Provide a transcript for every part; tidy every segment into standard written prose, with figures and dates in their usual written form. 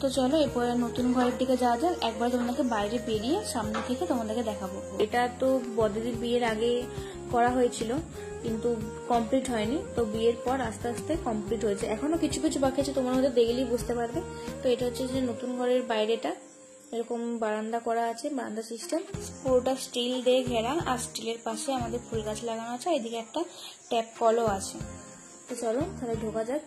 তো চলো এরপরে নতুন ঘরের দিকে যাওয়া যাক। একবার তোমাদেরকে বাইরে বেরিয়ে সামনে থেকে তোমাদেরকে দেখাবো। এটা তো বড়দিদির বিয়ের আগে করা হয়েছিল, কিন্তু কমপ্লিট হয়নি। তো বিয়ের পর আস্তে আস্তে কমপ্লিট হয়েছে, এখনো কিছু কিছু বাকি আছে, তোমার মধ্যে দেখলেই বুঝতে পারবে। তো এটা হচ্ছে যে নতুন ঘরের বাইরেটা, এরকম বারান্দা করা আছে, বারান্দা সিস্টেম, পুরোটা স্টিল দিয়ে ঘেরা। আর স্টিলের পাশে আমাদের ফুল গাছ লাগানো আছে, এদিকে একটা ট্যাপ কলও আছে। তো চলো তাহলে ঢোকা যাক।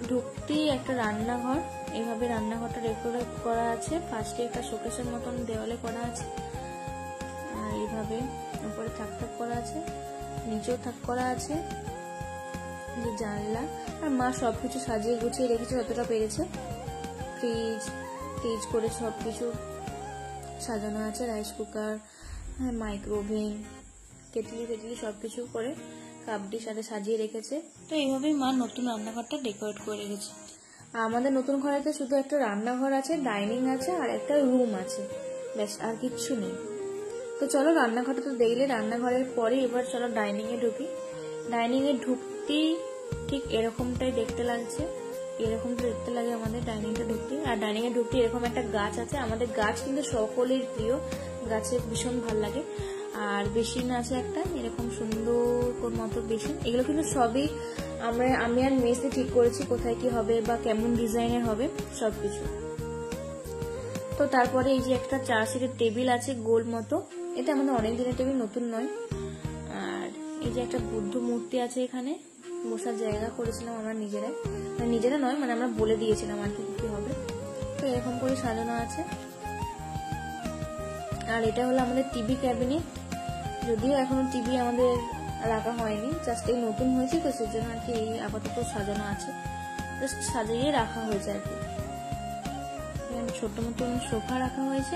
ঢুকতেই একটা রান্নাঘর, এইভাবে রান্নাঘরটা ডেকোরেট করা আছে। ফার্স্টে একটা শোকেসের মতন দেওয়ালে করা আছে, আর এইভাবে উপরে থাক থাক করা আছে, নিচেও থাক করা আছে, জানলা। আর মা সবকিছু সাজিয়ে গুছিয়ে রেখেছে যতটা পেরেছে। ফ্রিজ করে সবকিছু সাজানো আছে, রাইস কুকার, মাইক্রোওভেন, কেটলি সবকিছু করে কাপটির সাথে সাজিয়ে রেখেছে। তো এইভাবেই মা নতুন রান্নাঘরটা ডেকোরেট করে রেখেছে। আমাদের নতুন ঘরেতে শুধু একটা রান্নাঘর আছে, ডাইনিং আছে, আর একটা রুম আছে, ব্যাস, আর কিচ্ছু নেই। তো চলো রান্নাঘরটা তো দেখলে, রান্নাঘরের পরে এবার চলো ডাইনিং এ ঢুকি। ডাইনিং এ ঢুকতেই ঠিক এরকমটাই দেখতে লাগছে, এরকমটা দেখতে লাগে আমাদের ডাইনিংটা ঢুকতে। আর ডাইনিং এ ঢুকতে এরকম একটা গাছ আছে, আমাদের গাছ কিন্তু সকলের প্রিয়, গাছে ভীষণ ভাল লাগে। আর বেসিন আছে একটা, এরকম সুন্দর মতো বেসিন। এগুলো কিন্তু সবই আমি আর মেসে ঠিক করেছি, কোথায় কি হবে বা কেমন ডিজাইনের হবে সবকিছু। তো তারপরে এই যে একটা 4 সিটের টেবিল আছে গোল মতো, এটা আমাদের অনেক দিনের টেবিল, নতুন নয়। আর এই যে একটা বুদ্ধ মূর্তি আছে, এখানে বসার জায়গা করেছিলাম আমরা নিজেরা নয়, মানে আমরা বলে দিয়েছিলাম আর কি হবে। তো এরকম করে সাজানো আছে। আর এটা হলো আমাদের টিভি ক্যাবিনেট, যদিও এখনো টিভি আমাদের রাখা হয়নি, জাস্ট এই নতুন হয়েছে তো সেজন্য আর কি এই আপাতত সাজানো আছে, জাস্ট সাজিয়ে রাখা হয়েছে আর কি। ছোট মতন সোফা রাখা হয়েছে।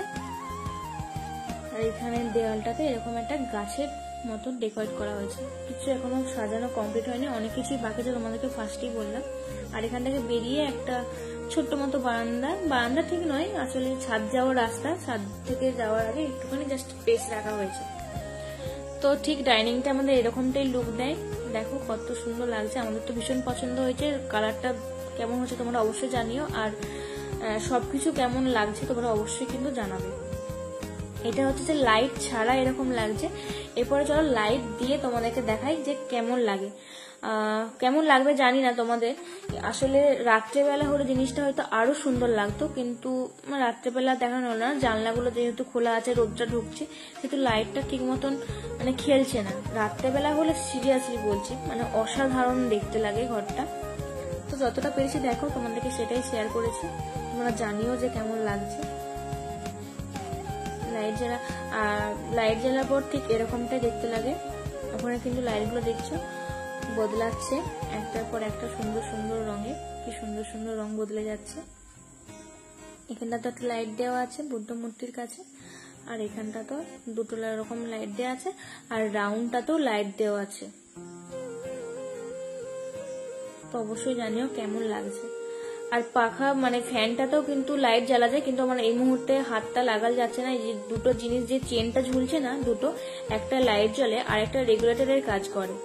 আর এখানে দেওয়ালটাতে এরকম একটা গাছের মতো ডেকোরেট করা হয়েছে। কিছু এখনো সাজানো কমপ্লিট হয়নি, অনেক কিছুই বাকি আছে, তোমাদেরকে ফার্স্টেই বললাম। আর এখান থেকে বেরিয়ে একটা ছোট্ট মতো বারান্দা ঠিক নয়, আসলে ছাদ যাওয়ার রাস্তা, ছাদ থেকে যাওয়ার আগে একটুখানি জাস্ট স্পেস রাখা হয়েছে। তো ঠিক ডাইনিংটা আমাদের এরকমটাই লুক দেয়, দেখো কত সুন্দর লাগছে, আমাদের তো ভীষণ পছন্দ হয়েছে। কালারটা কেমন হচ্ছে তোমরা অবশ্যই জানিও, আর সবকিছু কেমন লাগছে তোমরা অবশ্যই কিন্তু জানাবে। এটা হচ্ছে যে লাইট ছাড়া এরকম লাগছে। এরপরে চলো লাইট দিয়ে তোমাদেরকে দেখাই যে কেমন লাগে। কেমন লাগবে জানি না তোমাদের, আসলে রাত্রেবেলা হলে জিনিসটা হয়তো আরো সুন্দর লাগতো, কিন্তু রাত্রেবেলা দেখানো হলো না, জানলাগুলো যেহেতু খোলা আছে, রোদটা ঢুকছে, সেহেতু লাইটটা ঠিক মতন মানে খেলছে না। রাত্রেবেলা হলে সিরিয়াসলি বলছি, মানে অসাধারণ দেখতে লাগে ঘরটা। তো যতটা পেরেছি দেখো, তোমাদেরকে সেটাই শেয়ার করেছি, তোমরা জানিও যে কেমন লাগছে। লাইট জ্বালার পর ঠিক এরকমটাই দেখতে লাগে। ওখানে কিন্তু লাইটগুলো দেখছো বদলাচ্ছে একটার পর একটা, সুন্দর সুন্দর রঙে, কি সুন্দর সুন্দর রং বদলে যাচ্ছে। এখানটা তো একটা লাইট দেওয়া আছে বুদ্ধ মূর্তির কাছে, আর এখানটা তো দুটো রকম লাইট দেওয়া আছে, আর রাউন্ডটাতেও লাইট দেওয়া আছে। তো অবশ্যই জানিও কেমন লাগছে। আর পাখা মানে ফ্যানটাতেও কিন্তু লাইট জ্বালা যায়, কিন্তু আমার এই মুহূর্তে হাতটা লাগাল যাচ্ছে না। এই যে দুটো জিনিস, যে চেনটা ঝুলছে না দুটো, একটা লাইট জ্বলে আর একটা রেগুলেটরের কাজ করে।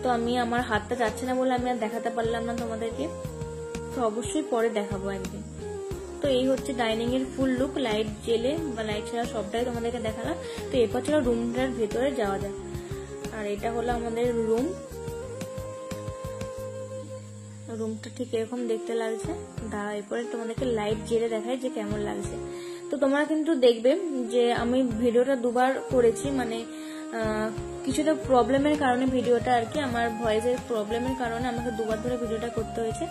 তো আমি আমার হাতটা যাচ্ছে না বলে আমি আর দেখাতে পারলাম না তোমাদেরকে, তো অবশ্যই পরে দেখাবো একদিন। তো এই হচ্ছে ডাইনিং এর ফুল লুক, লাইট জেলে বা লাইট ছাড়া সবটাই তোমাদেরকে দেখালাম। তো এরপর চলো রুমটার ভেতরে যাওয়া যায়। আর এটা হলো আমাদের রুমটা ঠিক এরকম দেখতে লাগছে। এরপরে তোমাদেরকে লাইট জেলে দেখাই যে কেমন লাগছে। তো তোমরা কিন্তু দেখবে যে আমি ভিডিওটা দুবার করেছি, মানে কিছুটা প্রবলেমের কারণে ভিডিওটা আর কি, আমার ভয়েসের প্রবলেমের কারণে আমাকে দুবার ধরে ভিডিওটা করতে হয়েছে।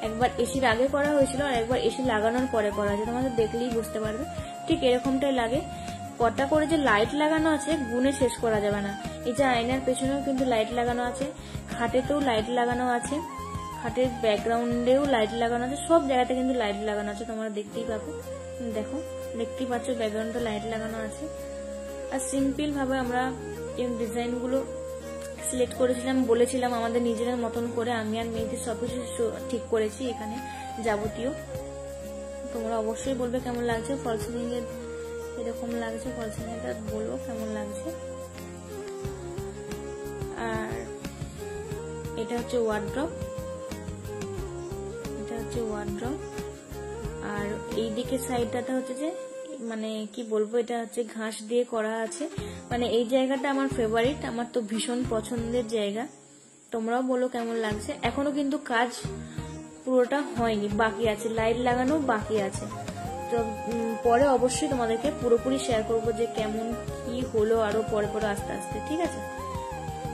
একবার এসির আগে করা হয়েছিল, আর একবার এসি লাগানোর পরে করা হয়েছে, তোমাদের দেখলেই বুঝতে পারবে। ঠিক এরকমটাই লাগে। কটা করে যে লাইট লাগানো আছে গুনে শেষ করা যাবে না। এই যে আয়নার পেছনেও কিন্তু লাইট লাগানো আছে, খাটেতেও লাইট লাগানো আছে, খাটের ব্যাকগ্রাউন্ডেও লাইট লাগানো আছে, সব জায়গাতে কিন্তু লাইট লাগানো আছে, তোমরা দেখতেই পাবে। দেখো, দেখতেই পাচ্ছ ব্যাকগ্রাউন্ডে লাইট লাগানো আছে। আর সিম্পল ভাবে আমরা এই ডিজাইন গুলো সিলেক্ট করেছিলাম, বলেছিলাম আমাদের নিজেদের মতন করে, আমি আর মেয়েদের সবকিছু ঠিক করেছি এখানে যাবতীয়। তোমরা অবশ্যই বলবে কেমন লাগছে, ফল সিলিং এর এরকম লাগছে, ফল সিলিং এটা বলবো কেমন লাগছে। আর এটা হচ্ছে ওয়ার্ড্রপ, আর এই দিকের সাইডটাতে হচ্ছে যে মানে কি বলবো, এটা হচ্ছে ঘাস দিয়ে করা আছে। মানে এই জায়গাটা আমার ফেভারিট, আমার তো ভীষণ পছন্দের জায়গা। তোমরাও বলো কেমন লাগছে। এখনো কিন্তু কাজ পুরোটা হয়নি, বাকি আছে, লাইট লাগানো বাকি আছে। তো পরে অবশ্যই তোমাদেরকে পুরোপুরি শেয়ার করবো যে কেমন কি হলো আরো পরে পরে আস্তে আস্তে, ঠিক আছে।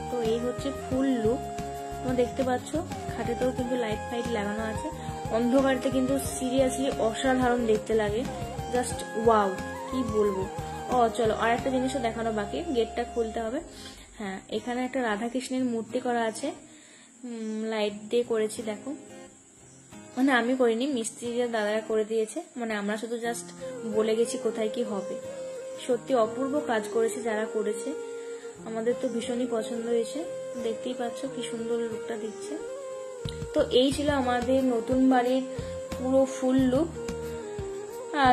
তো এই হচ্ছে ফুল লুক, তোমরা দেখতে পাচ্ছ। খাটেতেও কিন্তু লাইট ফাইট লাগানো আছে। অন্ধকারতে কিন্তু সিরিয়াসলি অসাধারণ দেখতে লাগে, জাস্ট ওয়াও, কি বলবো। ও চলো আর একটা জিনিসও দেখানো বাকি, গেটটা খুলতে হবে। হ্যাঁ, এখানে একটা রাধাকৃষ্ণের মূর্তি করা আছে, লাইট দিয়ে করেছি দেখো। মানে আমি করিনি, মিস্ত্রিরা দাদারা করে দিয়েছে, মানে আমরা শুধু জাস্ট বলে গেছি কোথায় কি হবে। সত্যি অপূর্ব কাজ করেছে যারা করেছে, আমাদের তো ভীষণই পছন্দ হয়েছে। দেখতেই পাচ্ছ কি সুন্দর লুকটা দিচ্ছে। তো এই ছিল আমাদের নতুন বাড়ির পুরো ফুল লুক।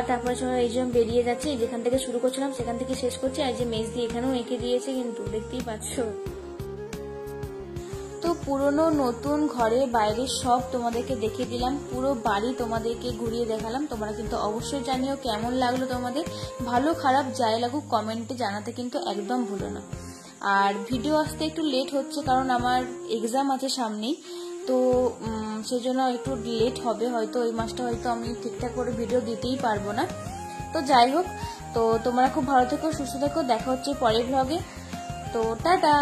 তারপরে এই যে বেরিয়ে যাচ্ছে, যেখান থেকে শুরু করছিলাম সেখান থেকে শেষ করছি। আর যে মেজ দিয়ে এখানেও এঁকে দিয়েছে, কিন্তু দেখতেই পাচ্ছ। তো পুরনো নতুন ঘরে বাইরে সব তোমাদেরকে দেখিয়ে দিলাম, পুরো বাড়ি তোমাদেরকে ঘুরিয়ে দেখালাম। তোমরা কিন্তু অবশ্যই জানিও কেমন লাগলো তোমাদের। ভালো খারাপ যাই লাগুক কমেন্টে জানাতে কিন্তু একদম ভুলো না। আর ভিডিও আসতে একটু লেট হচ্ছে, কারণ আমার এক্সাম আছে সামনেই, তো সেই জন্য একটু লেট হবে। হয়তো এই মাসটা হয়তো আমি ঠিকঠাক করে ভিডিও দিতেই পারবো না। তো যাই হোক, তো তোমরা খুব ভালো থেকো, সুস্থ থেকো, দেখা হচ্ছে পরের ভ্লগে। তো টাটা।